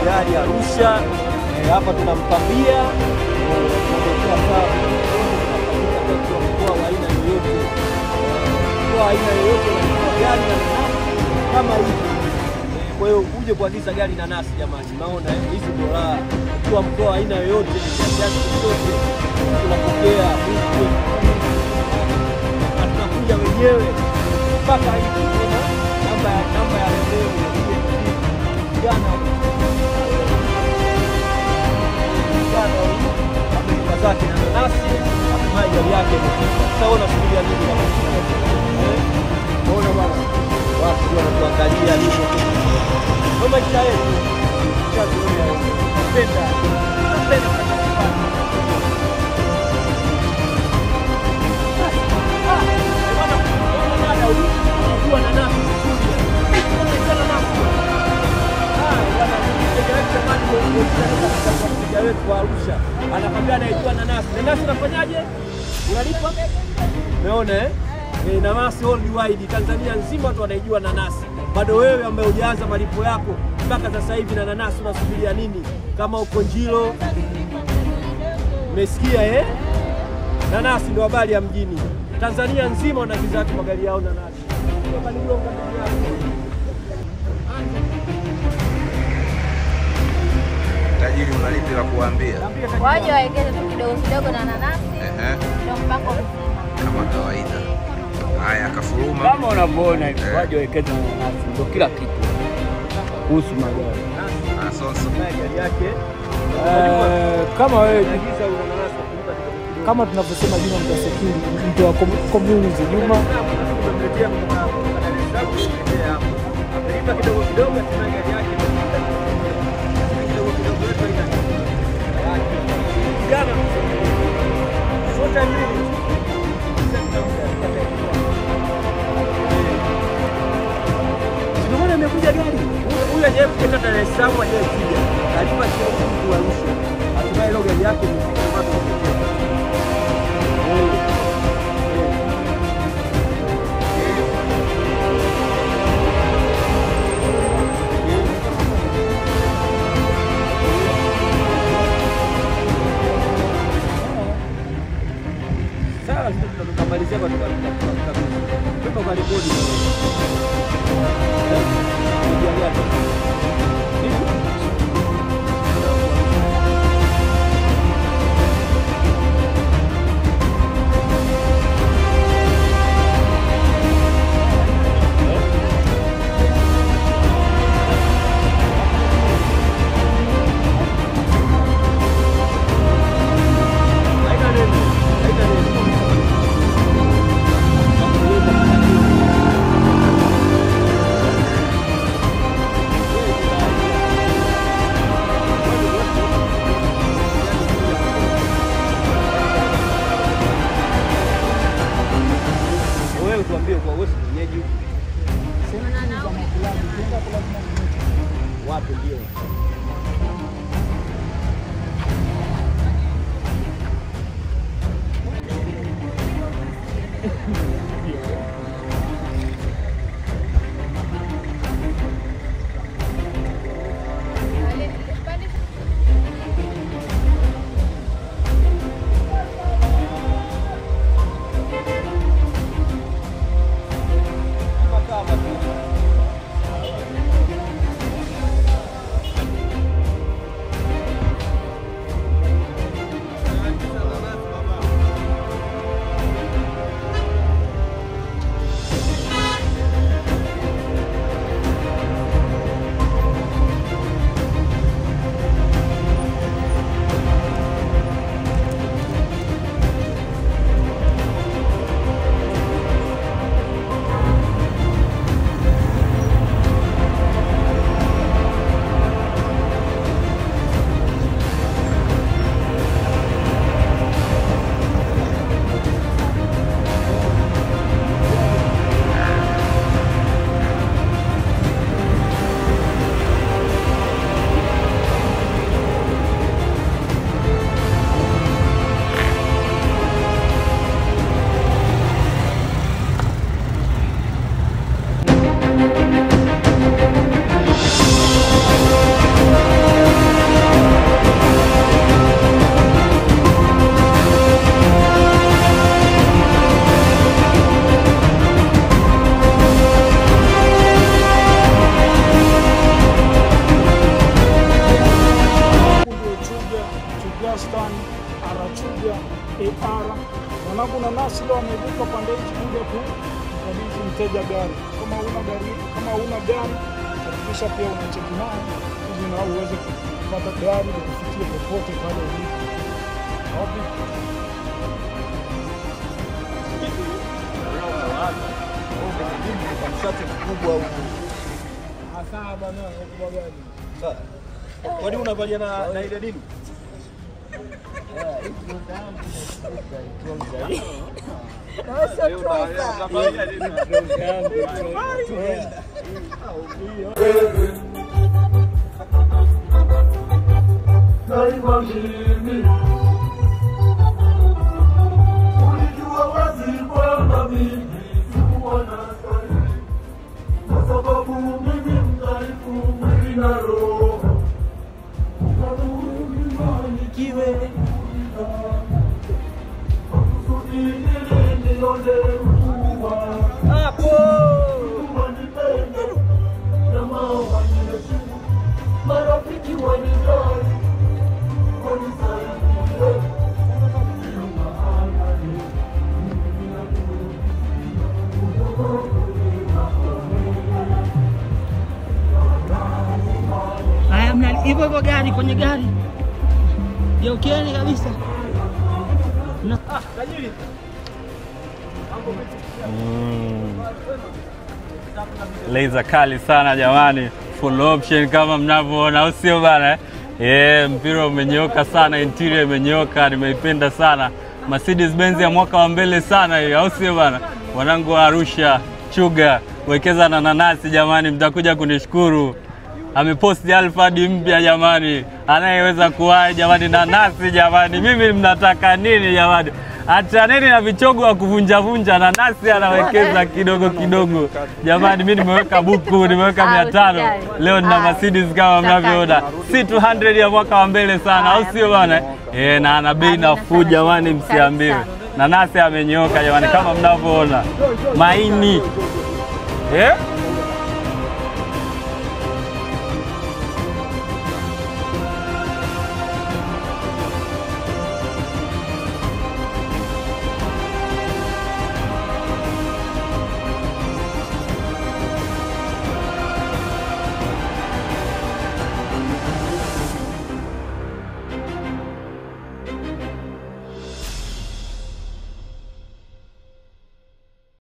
gari Arusha. Hapa tunampambia kwa sababu mkoa wa aina yoyote. Mkoa wa aina yoyote na gari na kama hivi. Kwa hiyo uje kuagiza gari na nasi jamani. Naona hizi dola kwa mkoa aina yoyote kiasi chochote tunapokea huko. Tunakuja wenyewe mpaka hivi namba ya leo jana zake na nasi hatimaye gari yake tutaona subiria nini naona bwana watu wanatuangalia hivyo kama maisha yetu napenda kuwa na nafsi mteja wetu wa Arusha anakwambia anaitwa nanasi. Nanasi unafanyaje? Unalipa? Umeona nanasi worldwide Tanzania nzima watu wanaijua nanasi. Bado wewe ambaye hujaanza malipo yako mpaka sasa hivi na nanasi unasubiria nini? Kama uko Njilo umesikia nanasi ndio habari ya mjini. Tanzania nzima wanaagiza magari yao nanasi. Tajiri unalipi la kuambia? Waje waekeze tu kidogo kidogo na nanasi. Ndio mpango kama kawaida. Haya kafuruma. Kama unavyoona hivi waje waekeze na nanasi ndio kila kitu. Kuhusu magari. Asante gari yake. Kama wewe agiza una nanasi kama tunavyosema Juma mtasekili mtu wa community Juma tunamletea mtandao tunaletea hapo. Atalipa kidogo kidogo tuna gari yake. Jana sote mbili ndio amekuja gari huyu aje kutoka Dar es Salaam aje kuja alipa shilingi 1000 Arusha hatimaye leo gari yake imefika hapo. Tunamalizia kwa tuko kwa rekodi. AR. Mwanangu nanasi leo amevuka pande hizi kuja kukabidhi mteja gari. Kama una gari hakikisha pia unacheki naye ili na uweze kupata gari na kufikia popote pale ulipo. Okay. Kubwa huko. Sawa bwana, kwa gari. Sawa. Kwani unavalia na ile nini? Hivyo gari kwenye gari. Yokieni kabisa. Tajiri. Laser kali sana jamani, full option kama mnavyoona, au sio bana? Mpira umenyoka sana, interior imenyoka, nimeipenda sana. Mercedes Benz ya mwaka wa mbele sana hiyo, au sio bana? Wanangu wa Arusha, Chuga, wekeza na nanasi jamani, mtakuja kunishukuru. Ameposti Alphard mpya jamani, anayeweza kuwahi jamani, nanasi jamani, mimi mnataka nini jamani? Achaneni na vichogo wa kuvunja nanasi, anawekeza kidogo kidogo jamani. Mimi nimeweka buku, nimeweka 500 leo nina Mercedes kama mnavyoona, C200 ya mwaka wa mbele sana, au sio bwana? Na ana bei nafuu jamani, msiambiwe. Nanasi amenyoka jamani, kama mnavyoona maini